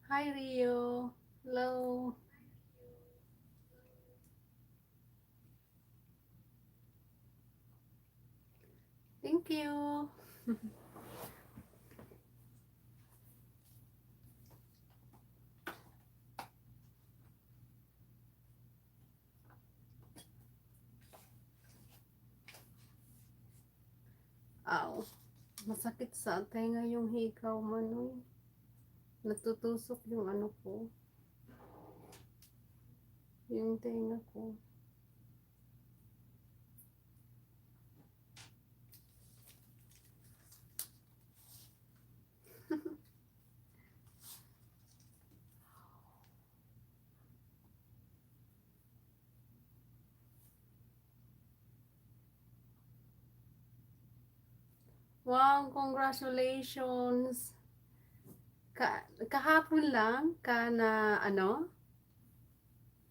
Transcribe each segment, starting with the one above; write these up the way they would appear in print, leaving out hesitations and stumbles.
Hi, Rio. Hello. Thank you. Aw, masakit sa tenga yung hikaw mo, no? Natutusok yung ano ko, yung tenga ko. Wow, congratulations. Kahapon lang ka na ano?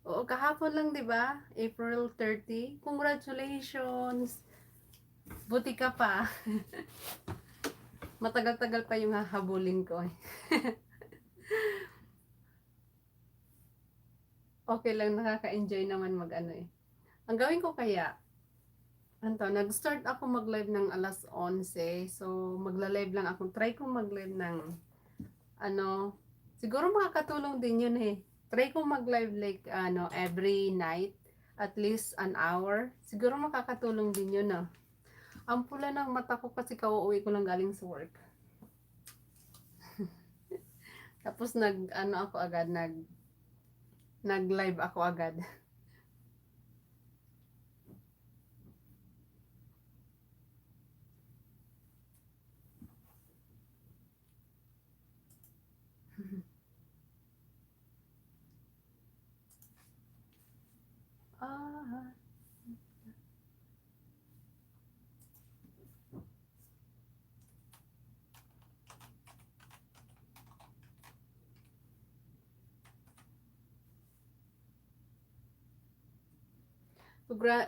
Oo, kahapon lang, 'di ba? April 30. Congratulations. Buti ka pa. Matagal-tagal pa yung hahabulin ko eh. Okay lang, nakaka-enjoy naman mag-ano eh. Ang gawin ko kaya, nag-start ako mag-live ng alas 11. So, magla-live lang ako. Try ko mag-live ng, ano, siguro makakatulong din yun eh. Try ko mag-live like, every night. At least an hour. Siguro makakatulong din yun, no? Ang pula ng mata ko kasi kauuwi ko lang galing sa work. Tapos ako agad, nag-live ako agad. Ah,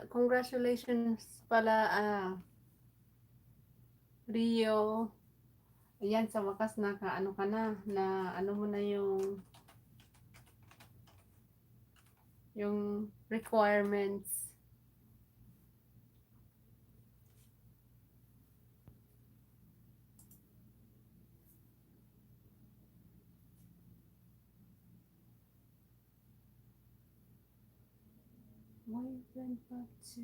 congratulations pala, Rio. Ayan, sa wakas naka-ano ka na ano mo na yung requirements. Boyfriend part 2.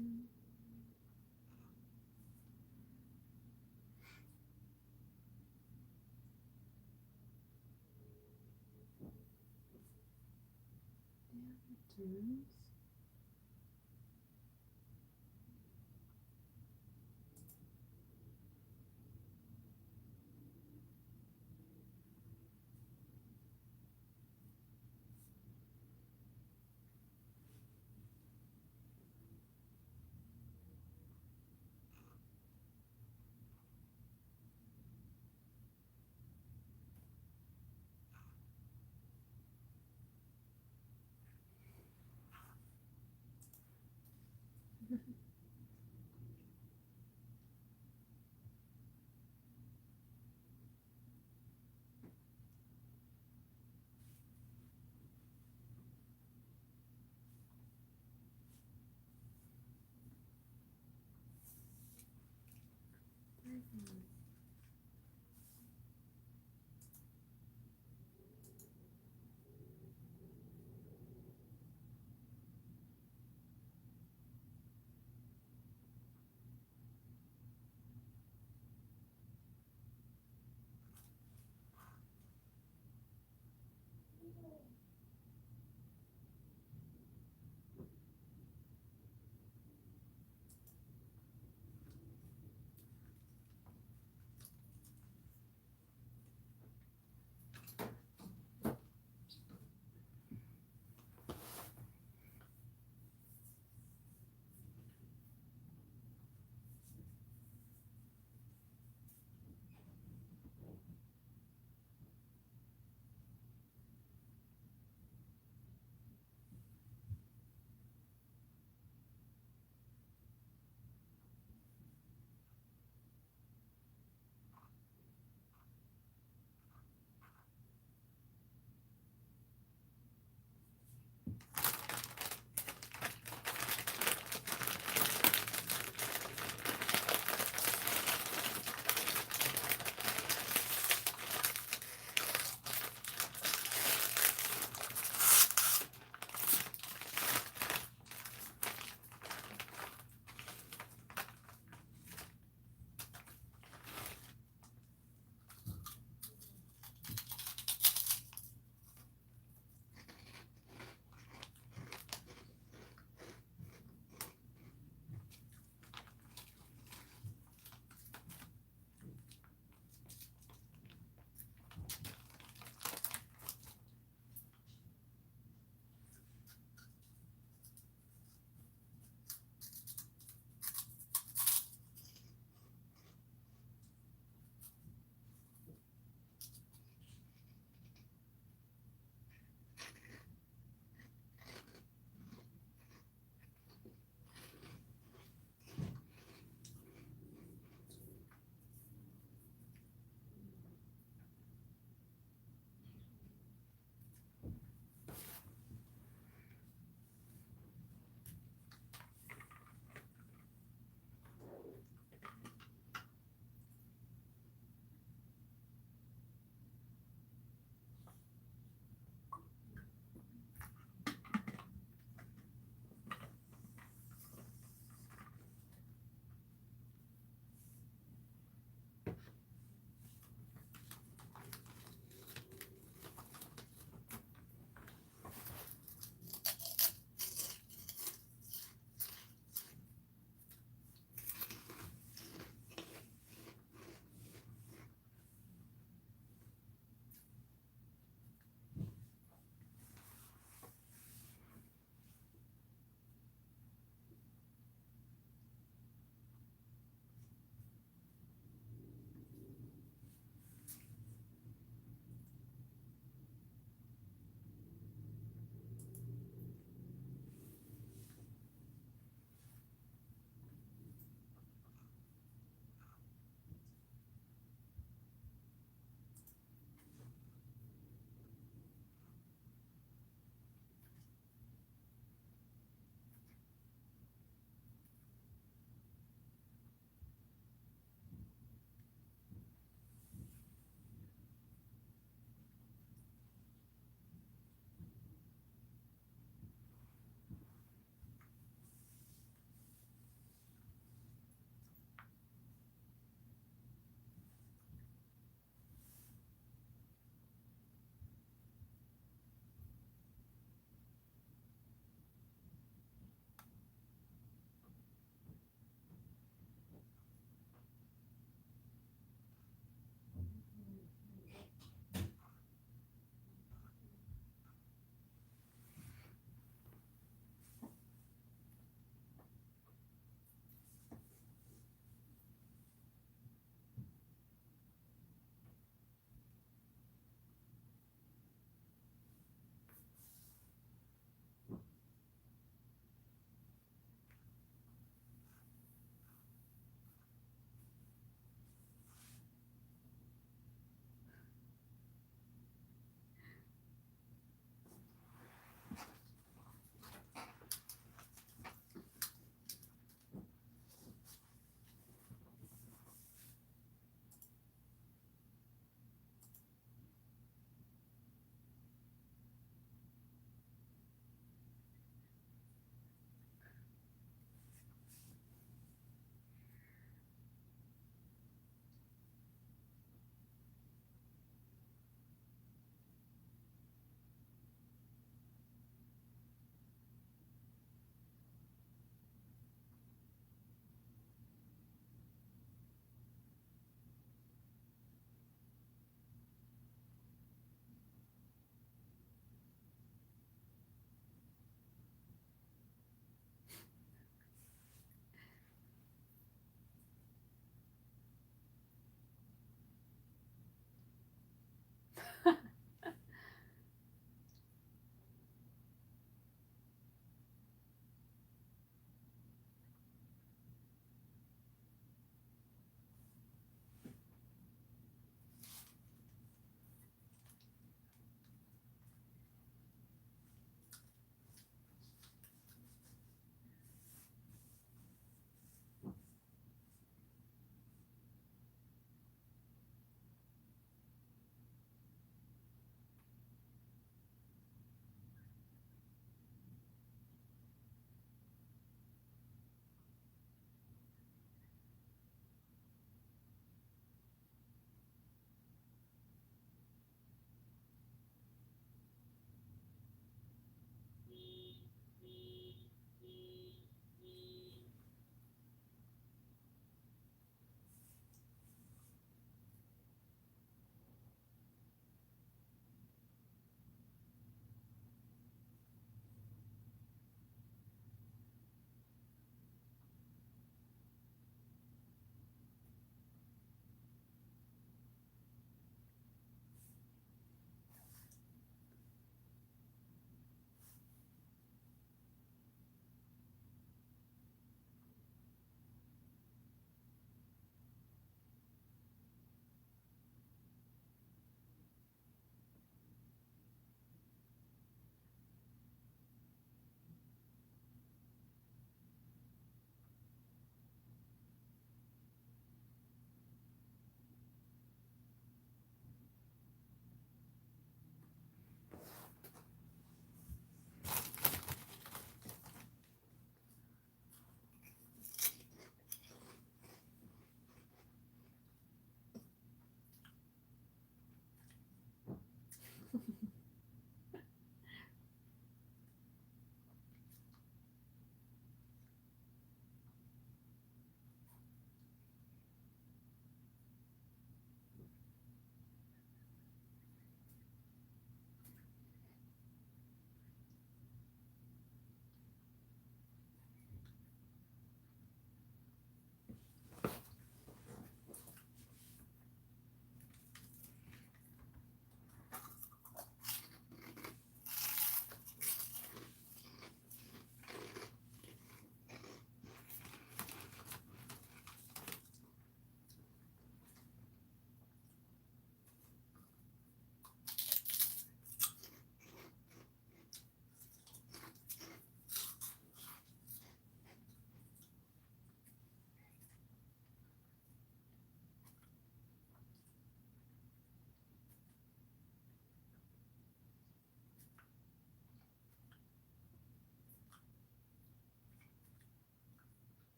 Terms.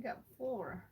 got 4.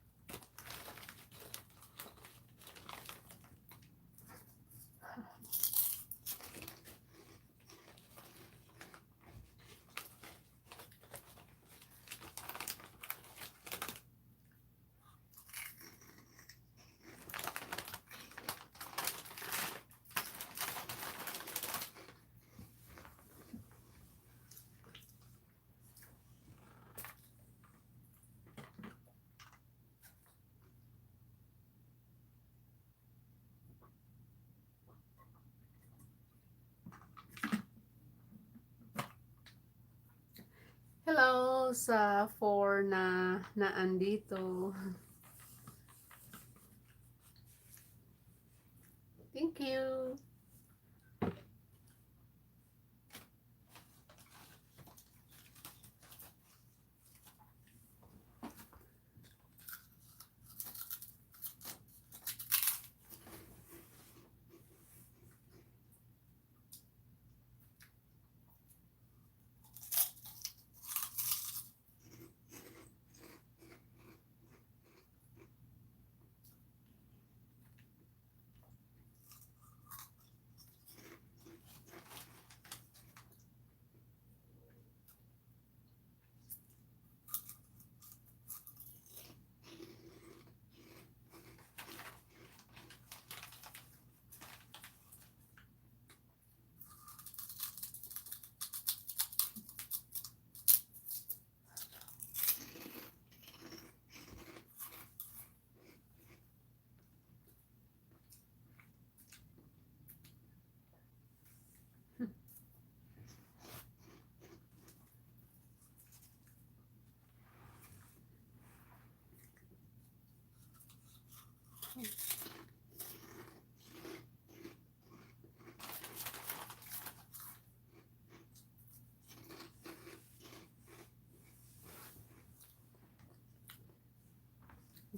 Hello sa 4 na naandito. Thank you.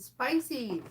Spicy.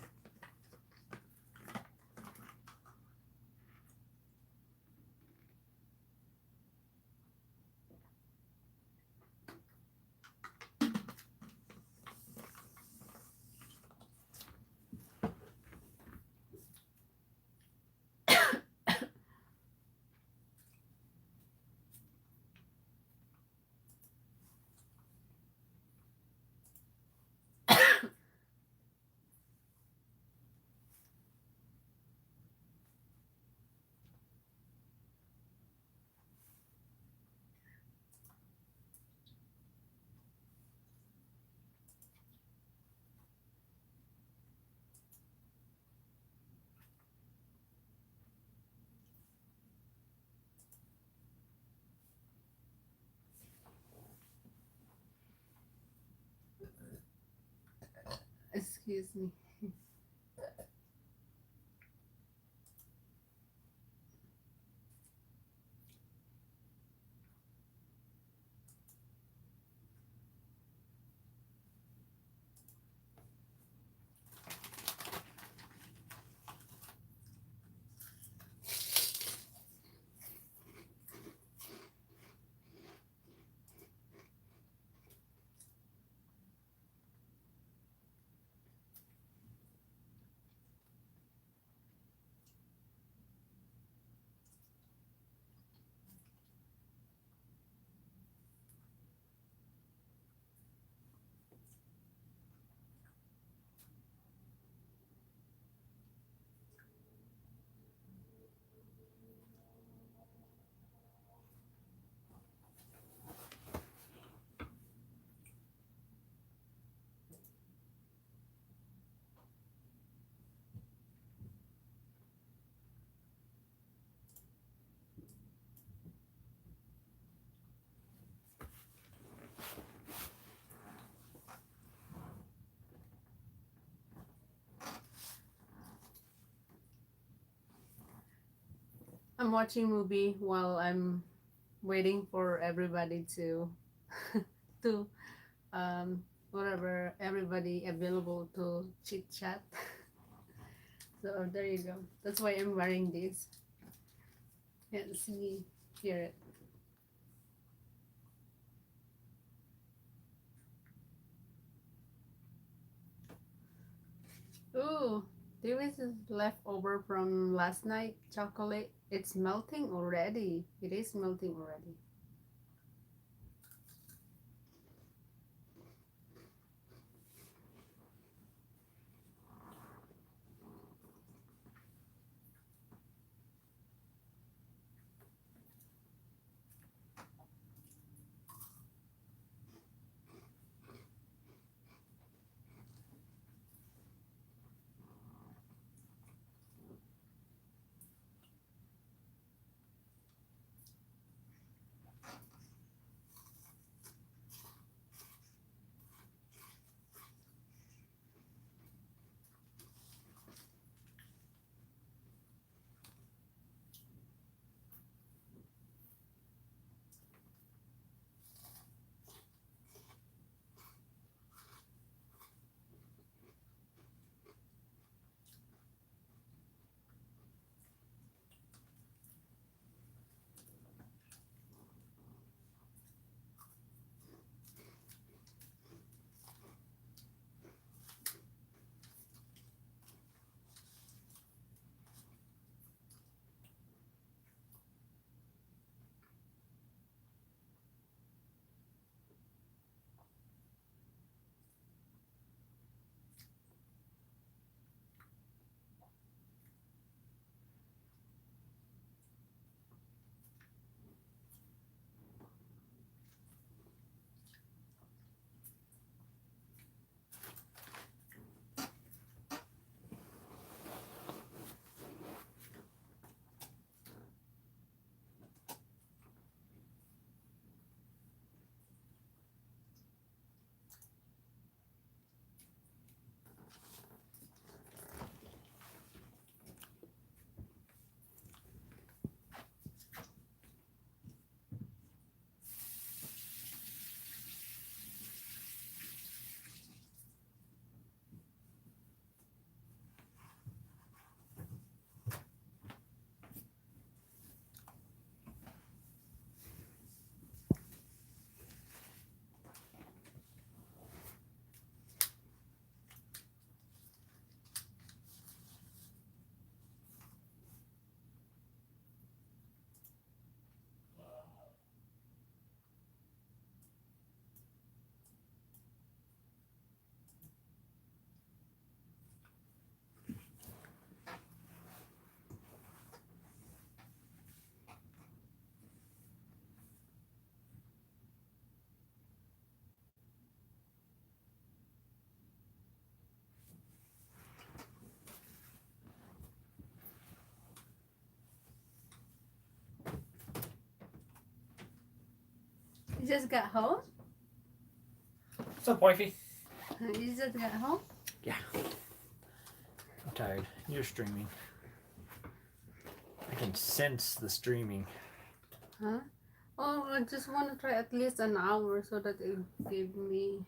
Excuse me. I'm watching movie while I'm waiting for everybody to to whatever everybody available to chit chat. So there you go. That's why I'm wearing this. Can't see, hear it. Ooh, this is leftover from last night chocolate. It's melting already. It is melting already. You just got home? What's up, wifey? You just got home? Yeah. I'm tired. You're streaming. I can sense the streaming. Huh? Oh, I just want to try at least an hour so that it give me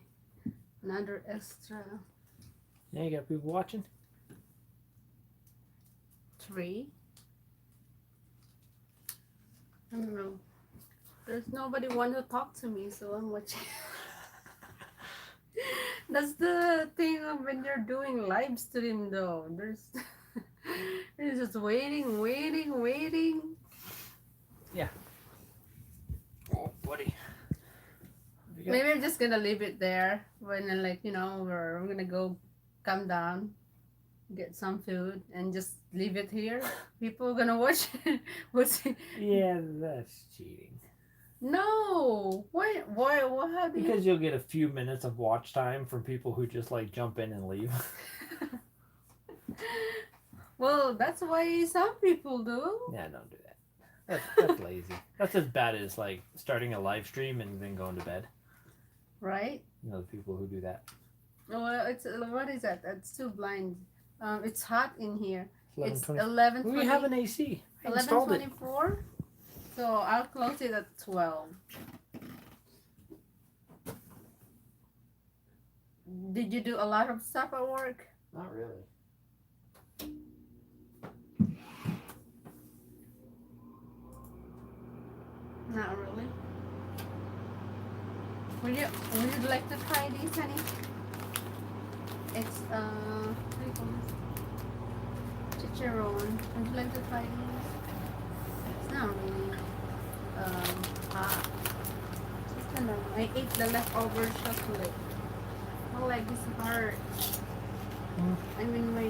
another extra Yeah, you got people watching? 3. I don't know. There's nobody want to talk to me, so I'm watching. That's the thing of when you're doing live stream though. There's just waiting. Yeah. Oh, buddy. Maybe I'm just gonna leave it there when we're gonna go come down, get some food and just leave it here. People are gonna watch it. Yeah, that's cheating. No. Why how do you Because you'll get a few minutes of watch time from people who just like jump in and leave. Well, that's why some people do. Yeah, don't do that. That's lazy. That's as bad as like starting a live stream and then going to bed. Right? You know, the people who do that. Well, it's what is that? It's too blind. It's hot in here. It's 11:20. 11:20. We have an AC. I installed it. 11:24. So I'll close it at 12. Did you do a lot of stuff at work? Not really. Not really. Would you like to try these, honey? It's what do you call this? Chicharron. Would you like to try these? It's not really hot. Just I ate the leftover chocolate. My leg is hurt. I mean my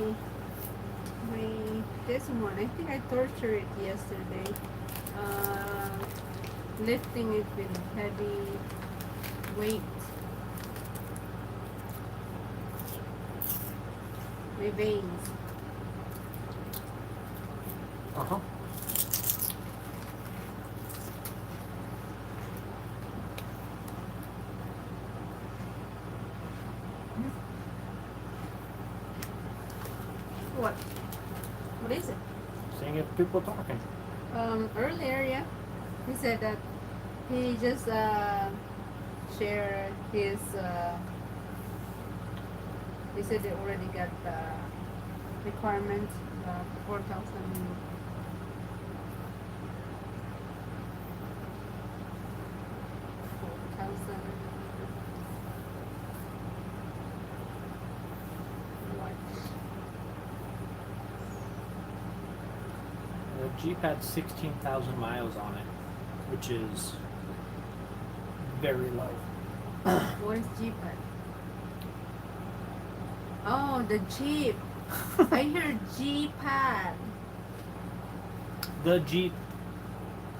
this one. I think I tortured it yesterday. Lifting it with heavy weight. My veins. Uh-huh. What? What is it? Seeing if people talking. Earlier, yeah, he said that he just shared his. He said they already got the requirement 4,000. 4,000. The Jeep had 16,000 miles on it, which is very low. What is Jeep at? Oh, the Jeep. I heard G-Pad. The Jeep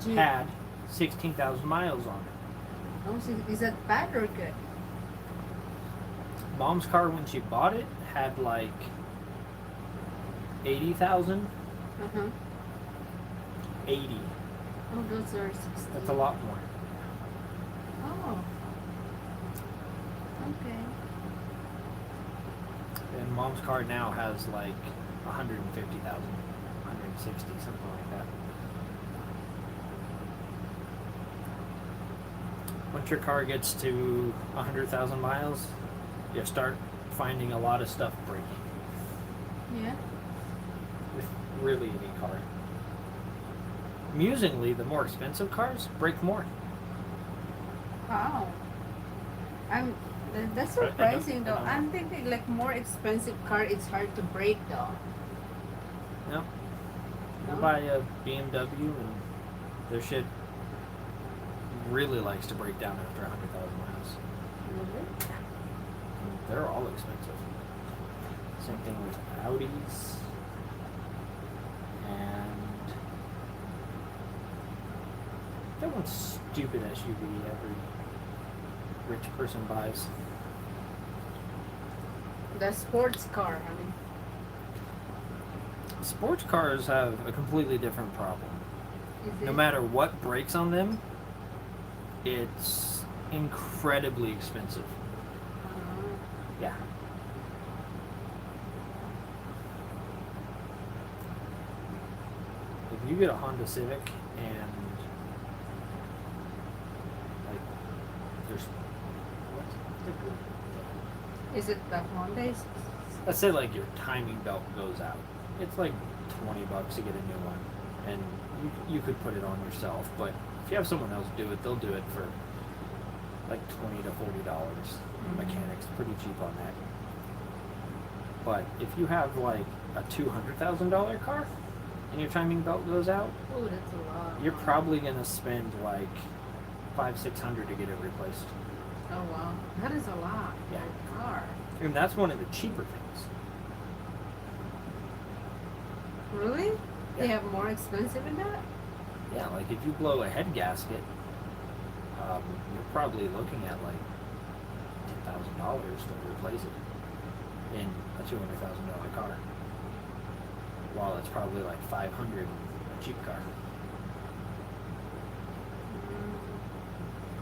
Jeep. had 16,000 miles on it. Oh, so is that bad or good? Mom's car, when she bought it, had like 80,000. Uh-huh. 80. Oh, those are 60. That's a lot more. Oh. Okay. And Mom's car now has like 150,000, 160, something like that. Once your car gets to 100,000 miles, you start finding a lot of stuff breaking. Yeah. With really any car. Amusingly, the more expensive cars break more. Wow. That's I surprising don't though. know. I'm thinking like more expensive car, it's hard to break though. No. You No? buy a BMW and their shit really likes to break down after 100,000 miles. Really? And they're all expensive. Same thing with Audis. And that one's stupid SUV every rich person buys. The sports car, I mean. Sports cars have a completely different problem. Is No it? matter what breaks on them, it's incredibly expensive. Yeah. If you get a Honda Civic and like there's what's the good? Is it the Honda? Let's say like your timing belt goes out. It's like $20 to get a new one, and you could put it on yourself. But if you have someone else do it, they'll do it for like $20 to $40. Mechanics pretty cheap on that. But if you have like a $200,000 car and your timing belt goes out, Oh, that's a lot. you're probably gonna spend like $500-600 to get it replaced. Oh wow, that is a lot. Yeah. For a car. And that's one of the cheaper things. Really? They Yeah. have more expensive than that? Yeah, like if you blow a head gasket, you're probably looking at like $10,000 to replace it in a $200,000 car. While it's probably like $500 in a cheap car.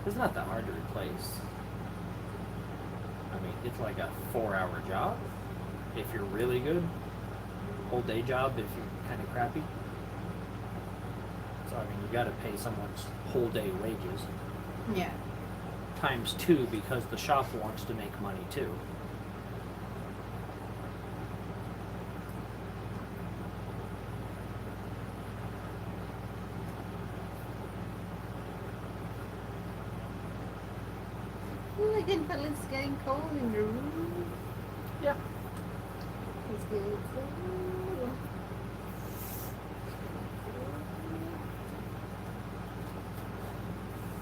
It's not that hard to replace. I mean, it's like a 4-hour job if you're really good. Whole day job if you're kind of crappy. So I mean, you got to pay someone's whole day wages Yeah. times 2 because the shop wants to make money too. Well, I can feel it's getting cold in the room. Yeah. It's getting cool.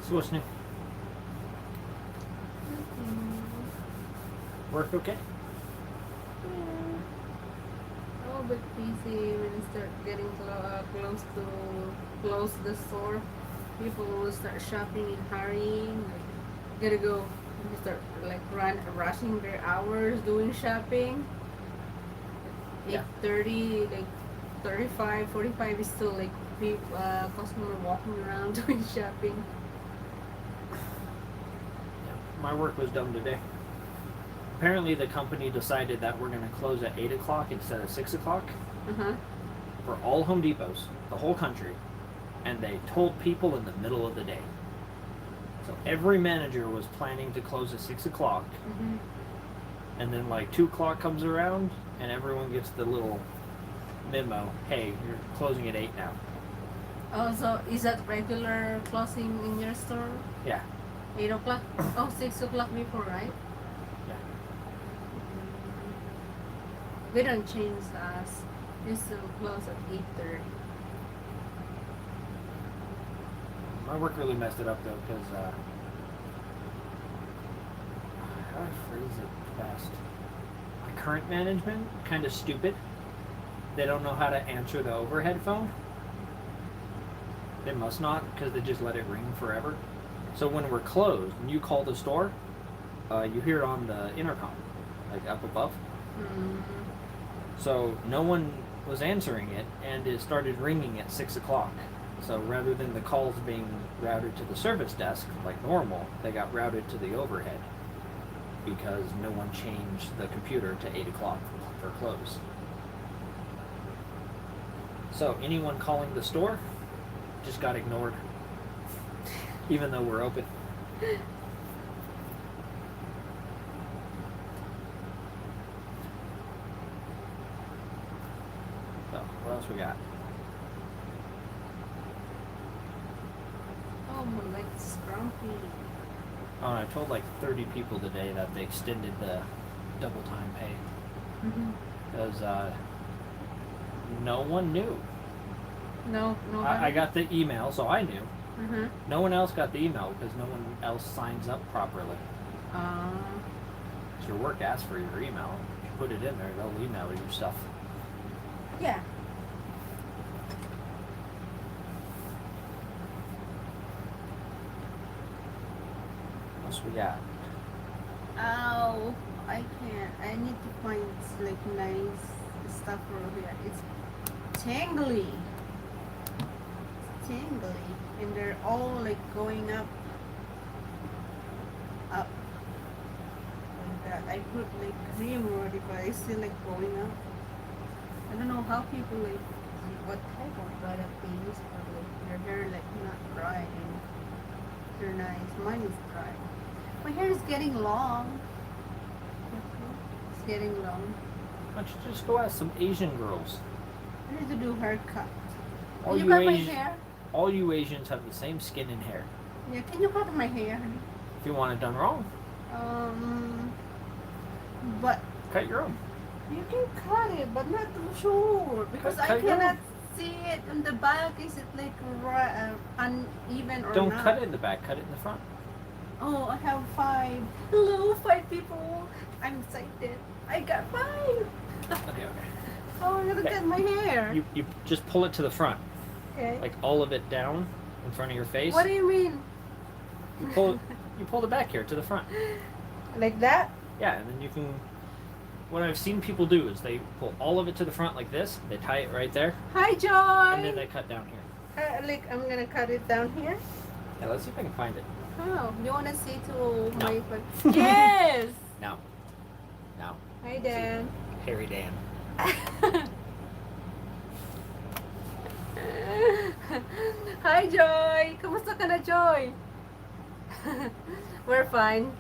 So what's new? Work okay? Yeah. A bit busy when you start getting close to the store. People will start shopping and hurrying. Like, gotta go. You start like rushing their hours doing shopping. Yeah. 8:30, like 35, 45 is still like people, customer walking around doing shopping. Yeah. My work was done today. Apparently the company decided that we're going to close at 8 o'clock instead of 6 o'clock Uh-huh. for all Home Depots, the whole country. And they told people in the middle of the day. So every manager was planning to close at 6 o'clock. Mm-hmm. And then like 2 o'clock comes around and everyone gets the little memo, hey, you're closing at 8 now. Oh, so is that regular closing in your store? Yeah. 8 o'clock? Oh, 6 o'clock before, right? Yeah. We don't change us. We still close at 8:30. My work really messed it up though, because how do I phrase it best? My current management kind of stupid. They don't know how to answer the overhead phone. They must not, because they just let it ring forever. So when we're closed and you call the store, you hear it on the intercom, like up above. Mm-hmm. So no one was answering it, and it started ringing at 6 o'clock. So rather than the calls being routed to the service desk like normal, they got routed to the overhead because no one changed the computer to 8 o'clock for close. So anyone calling the store just got ignored, even though we're open. So what else we got? Oh, my leg's grumpy. Oh, and I told like 30 people today that they extended the double time pay Mm-hmm. because no one knew. No. I got the email, so I knew. Mm-hmm. No one else got the email because no one else signs up properly. So your work asks for your email. If you put it in there, they'll email you stuff. Yeah. What else we got? Oh, I can't. I need to find like nice stuff over here. It's tangly. It's tangly. And they're all like going up. Like that. I put like cream already, but it's still like going up. I don't know how people like what type of product they use for like their hair like not dry and they're nice. Mine is dry. My hair is getting long. It's getting long. Why don't you just go ask some Asian girls? I need to do haircut. All Can you you cut my Asian- hair? All you Asians have the same skin and hair. Yeah, can you cut my hair, honey? If you want it done wrong, But cut your own. you can cut it, but not too sure because Cut I your own. cannot see it in the back. Is it like uneven or Don't not? cut it in the back, cut it in the front. Oh, I have 5. Hello, 5 people. I'm excited. I got 5. Okay. Oh, look Okay. at my hair. You just pull it to the front, Okay. like all of it down in front of your face. What do you mean? You pull the back hair to the front. Like that? Yeah, and then you can. What I've seen people do is they pull all of it to the front like this. They tie it right there, Hi, Joy. and then they cut down here. Like I'm gonna cut it down here. Yeah, let's see if I can find it. Oh, you wanna see to No. my Yes. Now. Hi, Dan. Hairy Dan. Hi, Joy. Kumusta ka na, Joy? We're fine.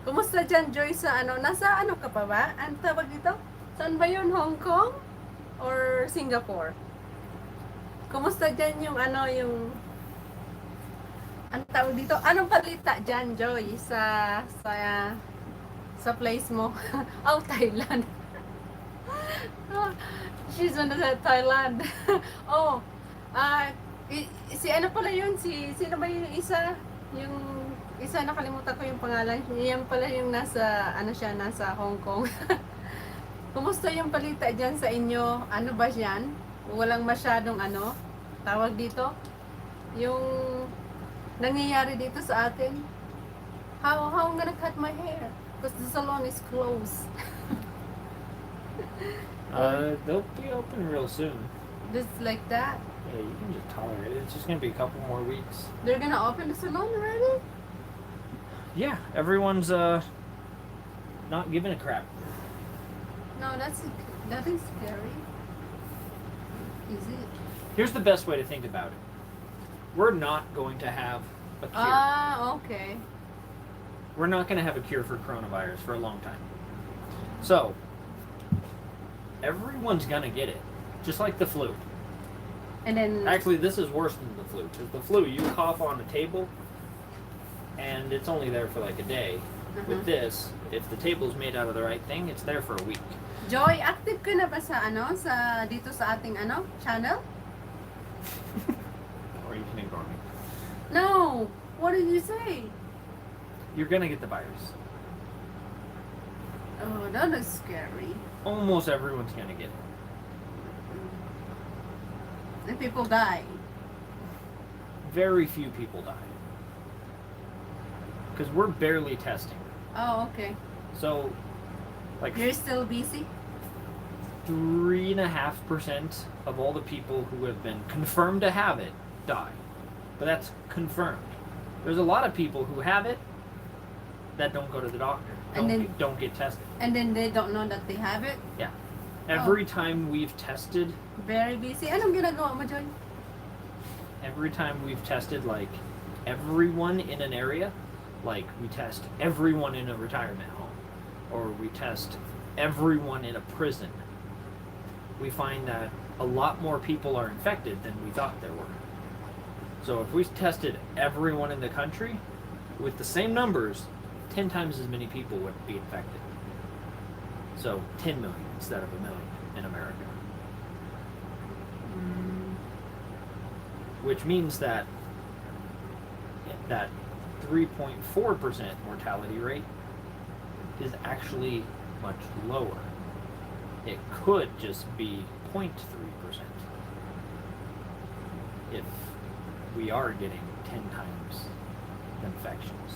Kumusta dyan, Joy, sa ano? Nasa ano ka pa ba? Ang tawag dito? Saan ba yun? Hong Kong? Or Singapore? Kumusta dyan yung ano, yung... Ang tawag dito? Anong balita dyan, Joy? Sa place mo. Oh, Thailand. She's on the Thailand. Oh, ah, si ano pala yun? Sino ba yung isa? Yung isa, nakalimutan ko yung pangalan. Yan pala yung nasa, ano siya, nasa Hong Kong. Kumusta yung balita dyan sa inyo? Ano ba yan? Walang masyadong ano, tawag dito? Yung nangyayari dito sa atin. How I'm gonna cut my hair? Because the salon is closed. They'll be open real soon. Just like that. Yeah, you can just tolerate it. It's just gonna be a couple more weeks. They're gonna open the salon already? Yeah, everyone's not giving a crap. No, that is scary. Is it? Here's the best way to think about it. We're not going to have a cure. Ah, okay. We're not going to have a cure for coronavirus for a long time. So, everyone's going to get it. Just like the flu. And then Actually, this is worse than the flu. Because the flu, you cough on a table, and it's only there for like a day. With this, if the table's made out of the right thing, it's there for a week. Joy, active ka na ba sa ano, sa dito sa ating ano, channel? Or you can ignore me. No. What did you say? You're going to get the virus. Oh, that is scary. Almost everyone's going to get it. And people die. Very few people die. Because we're barely testing. Oh, okay. So, like You're still busy? 3.5% of all the people who have been confirmed to have it die. But that's confirmed. There's a lot of people who have it that don't go to the doctor, don't get tested. And then they don't know that they have it? Yeah. Every time we've tested, Very busy. Anong ginagawa mo, Joy? every time we've tested like everyone in an area, like we test everyone in a retirement home, or we test everyone in a prison, we find that a lot more people are infected than we thought there were. So if we tested everyone in the country with the same numbers, 10 times as many people would be infected. So 10 million instead of a million in America. Which means that 3.4% mortality rate is actually much lower. It could just be 0.3% if we are getting 10 times the infections,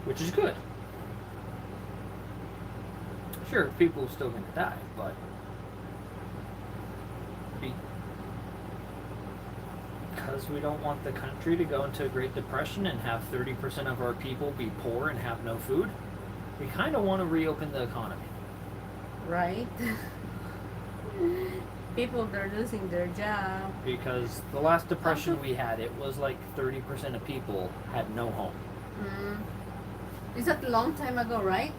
which is good. Sure, people are still going to die, but because we don't want the country to go into a Great Depression and have 30% of our people be poor and have no food, we kind of want to reopen the economy. Right? People, they're losing their job. Because the last depression we had, it was like 30% of people had no home. Is that a long time ago, right?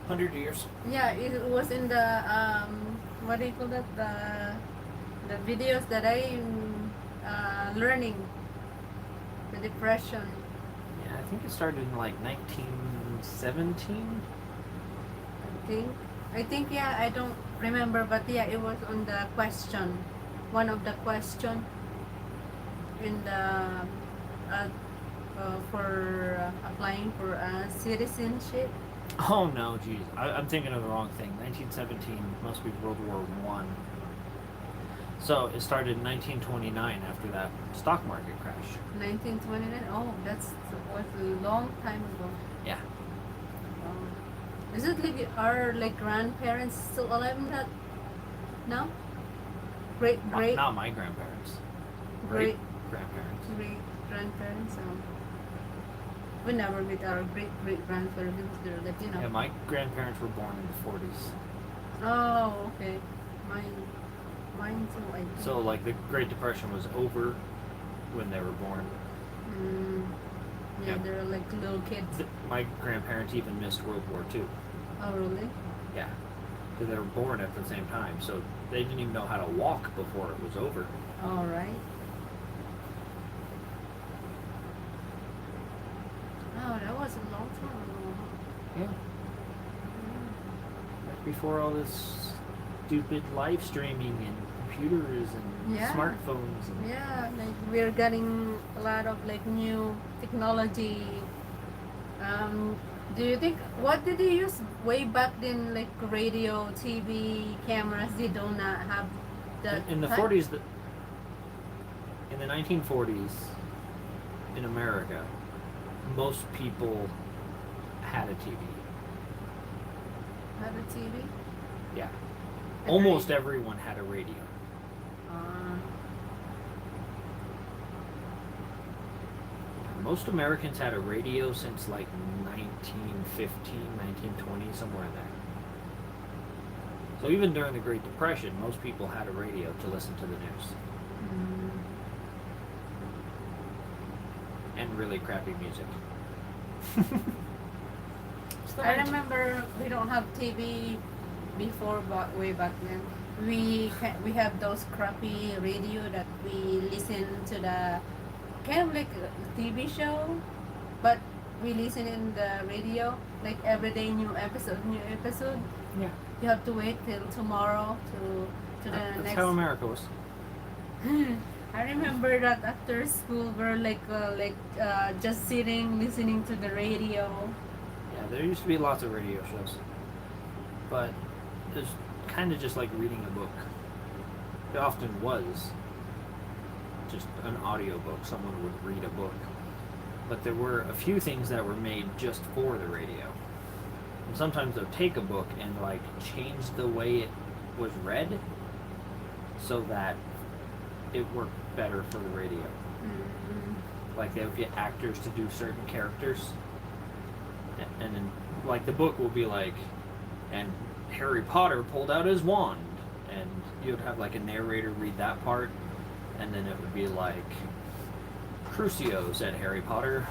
100 years. Yeah, it was in the what do you call that? The videos that I'm learning. The depression. Yeah, I think it started in like 1917. I think yeah, I don't remember, but yeah, it was on the question. One of the question in the for applying for citizenship. Oh no, geez, I'm thinking of the wrong thing. 1917 must be World War I. So it started in 1929 after that stock market crash. 1929. Oh, was a long time ago. Yeah. Is it like our grandparents still alive in that? No. Great. Not my grandparents. Great Grandparents. grandparents. We never met our great grandparents. They're Latino. Yeah, my grandparents were born in the 40s. Oh, okay. Mine too. I think. So like the Great Depression was over when they were born. Yeah, they're like little kids. My grandparents even missed World War II. Oh, really? Yeah, because they were born at the same time, so they didn't even know how to walk before it was over. All right. Oh, that was a long time ago. Yeah. Like before all this stupid live streaming and computers and Yeah. smartphones. And Yeah, like we're getting a lot of like new technology. Do you think what did you use way back then? Like radio, TV, cameras. They do not have that. in the type? 40s, in the 1940s, in America, most people had a TV. Had a TV. Yeah. And Almost radio. everyone had a radio. Most Americans had a radio since like 1915, 1920, somewhere in there. So even during the Great Depression, most people had a radio to listen to the news. And really crappy music. I remember we don't have TV before, but way back then. We have those crappy radio that we listen to the kind of like a TV show, but we listen in the radio like every day new episode. Yeah. You have to wait till tomorrow to the That's next. how America was. I remember that after school we're just sitting listening to the radio. Yeah, there used to be lots of radio shows. But it's kind of just like reading a book. It often was just an audiobook. Someone would read a book. But there were a few things that were made just for the radio. And sometimes they'll take a book and like change the way it was read so that it worked better for the radio. Mm-hmm. Like they would get actors to do certain characters. And then like the book will be like, and Harry Potter pulled out his wand, and you would have like a narrator read that part, and then it would be like Crucio said Harry Potter,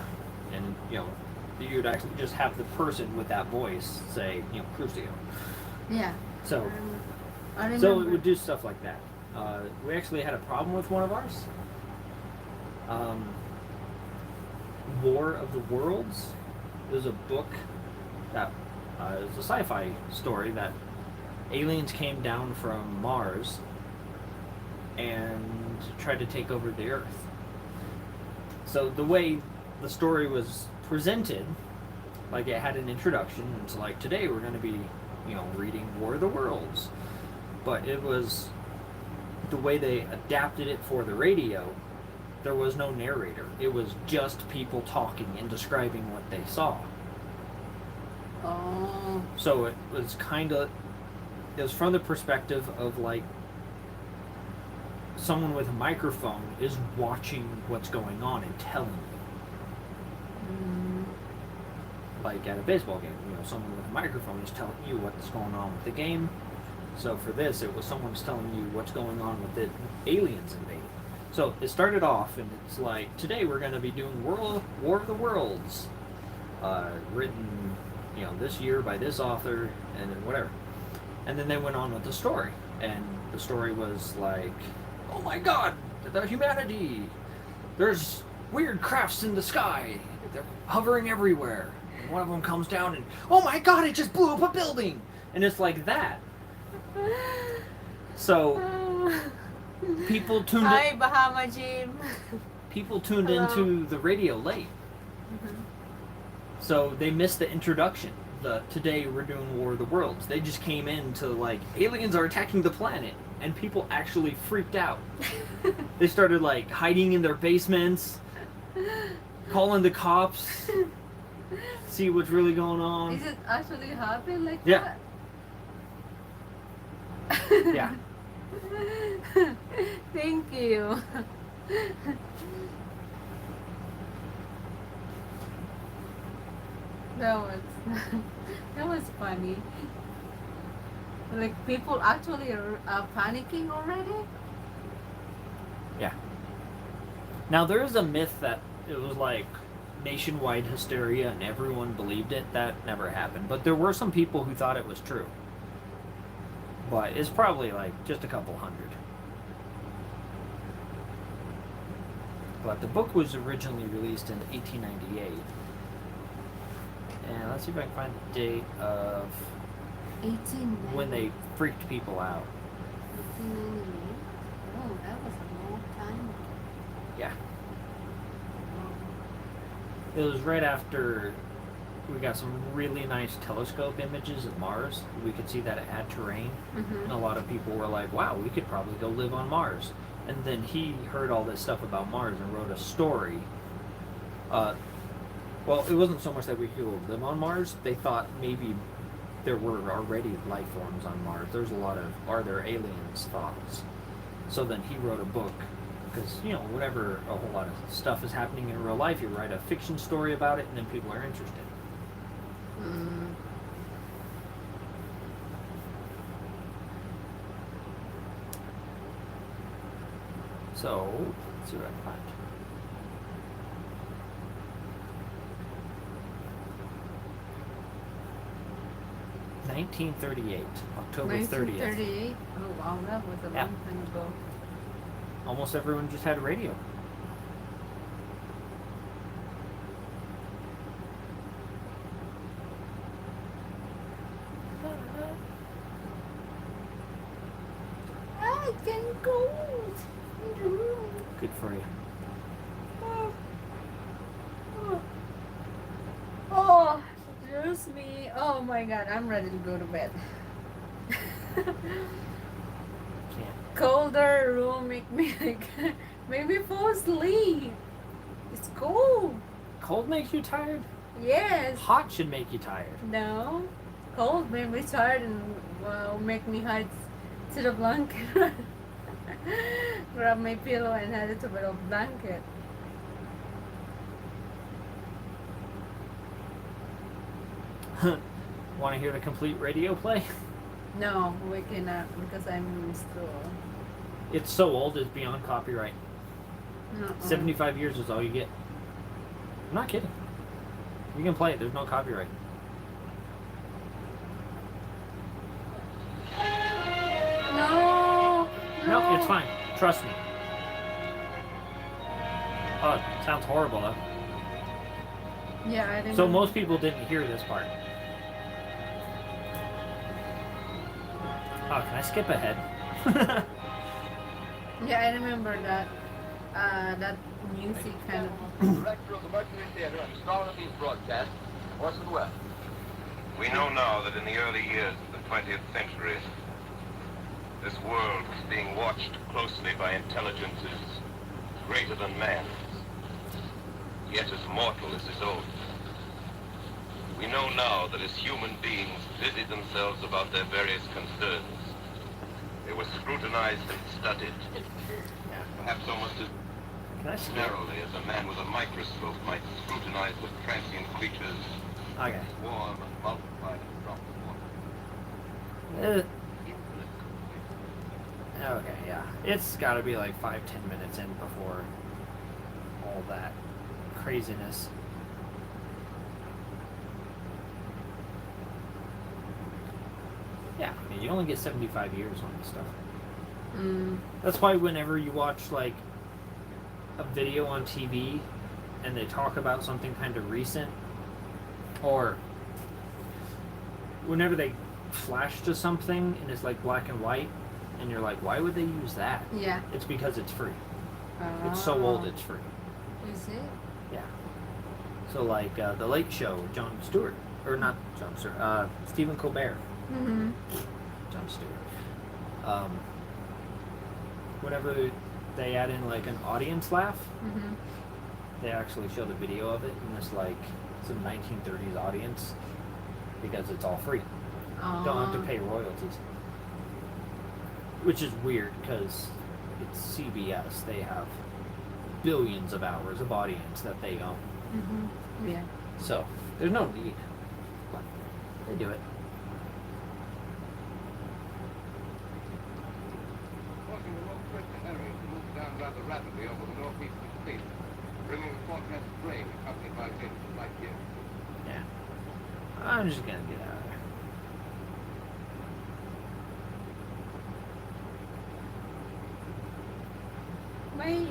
and you would actually just have the person with that voice say Crucio. Yeah. So I remember. so it would do stuff like that. We actually had a problem with one of ours. War of the Worlds. It was a book that it was a sci-fi story that aliens came down from Mars and tried to take over the Earth. So the way the story was presented, like it had an introduction. It's like today we're going to be, reading War of the Worlds, but it was the way they adapted it for the radio. There was no narrator. It was just people talking and describing what they saw. Oh. So it was it was from the perspective of like someone with a microphone is watching what's going on and telling you. Like at a baseball game, someone with a microphone is telling you what's going on with the game. So for this, it was someone's telling you what's going on with the aliens invading. So it started off, and it's like, today we're going to be doing War of the Worlds, written, this year by this author, and then whatever. And then they went on with the story, and the story was like, oh my god, the humanity, there's weird crafts in the sky, they're hovering everywhere. And one of them comes down and, oh my god, it just blew up a building! And it's like that. So people tuned Hi, Bahama Jim. People tuned Hello. into the radio late. So they missed the introduction. Today we're doing War of the Worlds. They just came in to like, aliens are attacking the planet, and people actually freaked out. They started like hiding in their basements, calling the cops, see what's really going on. Is it actually happen like Yeah. that? Yeah. Thank you. That was funny. Like people actually are panicking already. Yeah. Now there is a myth that it was like nationwide hysteria and everyone believed it. That never happened. But there were some people who thought it was true. But it's probably like just a couple hundred. But the book was originally released in 1898. And let's see if I can find the date of 1898. when they freaked people out. 1898. Oh, that was a long time ago. Yeah. It was right after we got some really nice telescope images of Mars. We could see that it had terrain. And a lot of people were like, wow, we could probably go live on Mars. And then he heard all this stuff about Mars and wrote a story. Well, it wasn't so much that we could go live on Mars. They thought maybe there were already life forms on Mars. There's a lot of, are there aliens thoughts. So then he wrote a book. Because, you know, whenever a whole lot of stuff is happening in real life, you write a fiction story about it and then people are interested. So, let's see what I can find. October 30th. 1938. Oh wow, that was a Yeah. long time ago. Almost everyone just had a radio. I can go in the room. Good for you. Oh, just me. Oh my god, I'm ready to go to bed. Can't. Colder room make me fall asleep. It's cold. Cold makes you tired? Yes. Hot should make you tired. No. Cold made me tired and make me hide to the blanket. Grab my pillow and head it to the blanket. Want to hear the complete radio play? No, we cannot because I'm still. It's so old, it's beyond copyright. Uh-uh. 75 years is all you get. I'm not kidding. You can play it, there's no copyright. No. No, it's fine. Trust me. Oh, it sounds horrible though. Yeah, I didn't. So most people didn't hear this part. Oh, can I skip ahead? Yeah, I remember that. That music kind of. Director of the Mercury Theater and star of these broadcasts, Orson Welles. We know now that in the early years of the 20th century, this world was being watched closely by intelligences greater than man's, yet as mortal as his own. We know now that as human beings busied themselves about their various concerns, they were scrutinized and studied, perhaps almost as Can I skip? narrowly as a man with a microscope might scrutinize the transient creatures Okay. swarm and multiply and drop the water. Okay, yeah. It's gotta be like 5-10 minutes in before all that craziness. Yeah, I mean, you only get 75 years on this stuff. That's why whenever you watch like a video on TV and they talk about something kind of recent, or whenever they flash to something and it's like black and white, and you're like, why would they use that? Yeah. It's because it's free. It's so old, it's free. Is it? Yeah. So like the Late Show, with Jon Stewart, or not Jon Stewart, Stephen Colbert. Mm-hmm. Jon Stewart. Whenever they add in like an audience laugh, Mm-hmm. they actually show the video of it in this like some 1930s audience because it's all free. Don't have to pay royalties. Which is weird because it's CBS. They have billions of hours of audience that they own. Mm-hmm. Yeah. So there's no need. But they do it. Causing the low pressure area to move down rather rapidly over the northeastern states, bringing a forecasted rain accompanied by winds and light gales. Yeah. I'm just gonna get out of there. My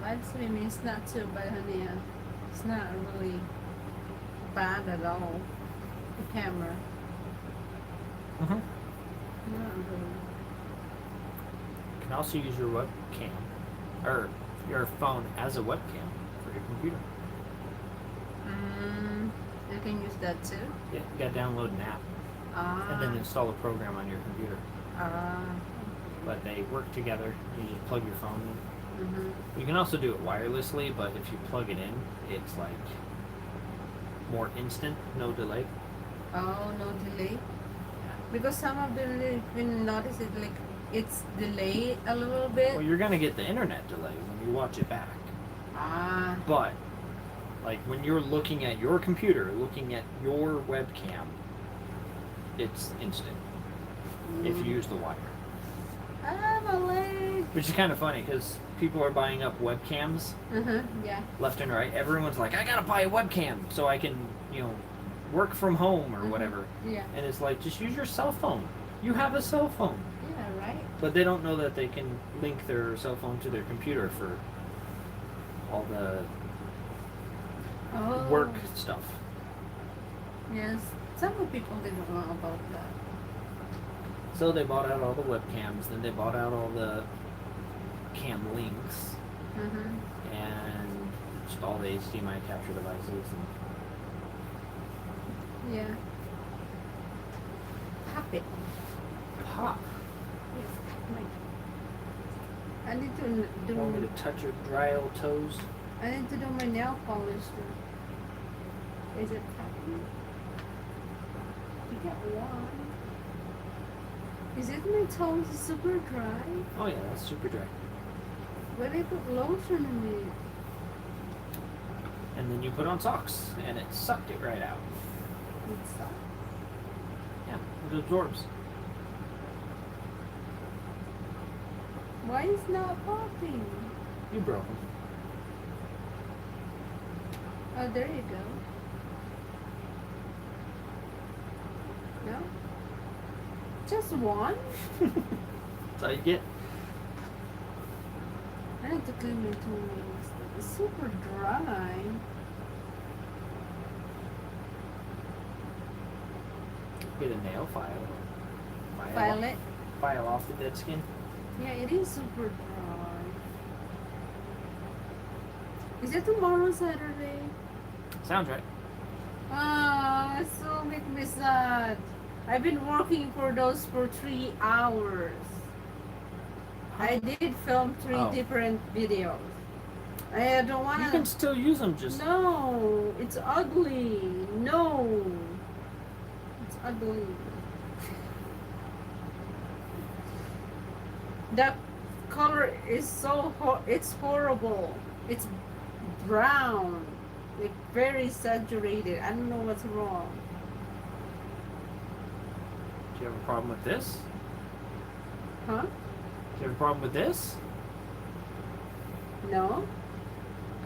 ice cream is not too bad, honey. It's not really bad at all. The camera. Mm-hmm. Not really. You can also use your webcam, or your phone as a webcam for your computer. You can use that too. Yeah, you gotta download an app and then install a program on your computer. But they work together. You just plug your phone in. Mm-hmm. You can also do it wirelessly, but if you plug it in, it's like more instant, no delay. Oh, no delay. Because some of them, you can notice it like it's delayed a little bit. Well, you're gonna get the internet delay when you watch it back. But like when you're looking at your computer, looking at your webcam, it's instant if you use the wire. My leg. Which is kind of funny because people are buying up webcams Yeah. left and right. Everyone's like, I gotta buy a webcam so I can, work from home or whatever. Yeah. And it's like, just use your cell phone. You have a cell phone. Yeah, right? But they don't know that they can link their cell phone to their computer for all the work stuff. Yes. Some people didn't know about that. So they bought out all the webcams, then they bought out all the cam links, and just all the HDMI capture devices. And Yeah. Happy. pop. I need to do. Want me to touch your dry old toes? I need to do my nail polish too. Is it happy? You get one. Is it my toes super dry? Oh yeah, that's super dry. But I put lotion in it. And then you put on socks, and it sucked it right out. It's soft. Yeah, it absorbs. Why is not popping? You broke them. Oh, there you go. No? Just one? That's all you get. I need to clean my toenails. It's super dry. Get a nail file. File it. File off the dead skin. Yeah, it is super dry. Is it tomorrow Saturday? Sounds right. Ah, it so make me sad. I've been working for those for 3 hours. I did film 3 different videos. I don't wanna. You can still use them, just No, it's ugly. No, it's ugly. That color is so it's horrible. It's brown, like very saturated. I don't know what's wrong. Do you have a problem with this? Huh? Do you have a problem with this? No?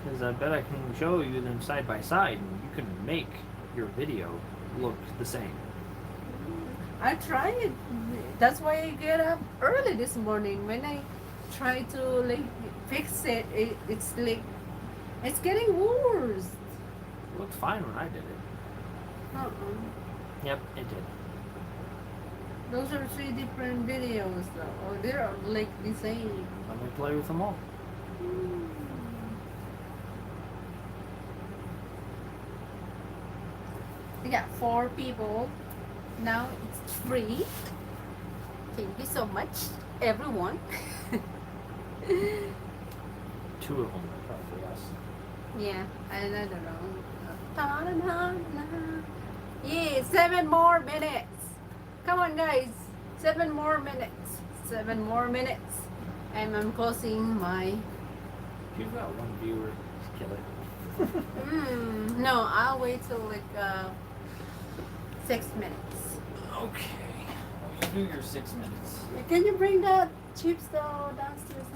Because I bet I can show you them side by side, and you can make your video look the same. I tried. That's why I get up early this morning. When I try to like fix it, it's like it's getting worse. It looked fine when I did it. Yep, it did. Those are 3 different videos though. Or they're like the same. Let me play with them all. We got 4 people. Now it's 3. Thank you so much, everyone. 2 of them are probably us. Yeah, I don't know. Yeah, 7 more minutes. Come on, guys. 7 more minutes. 7 more minutes. And I'm closing my. If you've got 1 viewer, just kill it. No, I'll wait till like 6 minutes. Okay. Well, you do your 6 minutes. Can you bring that chips though downstairs?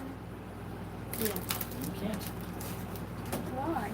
Yeah. You can't. Why?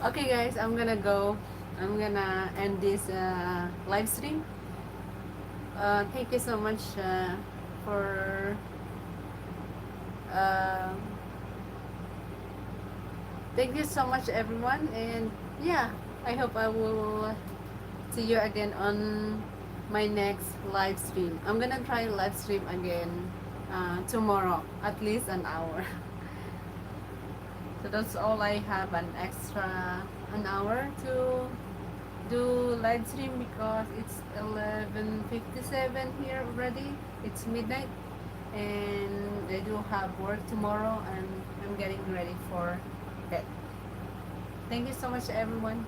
Okay guys, I'm gonna go. I'm gonna end this live stream. Thank you so much for uh, thank you so much everyone, and yeah, I hope I will see you again on my next live stream. I'm gonna try live stream again tomorrow, at least an hour. So that's all I have, an extra an hour to do live stream because it's 11:57 here already. It's midnight and I do have work tomorrow and I'm getting ready for bed. Thank you so much everyone.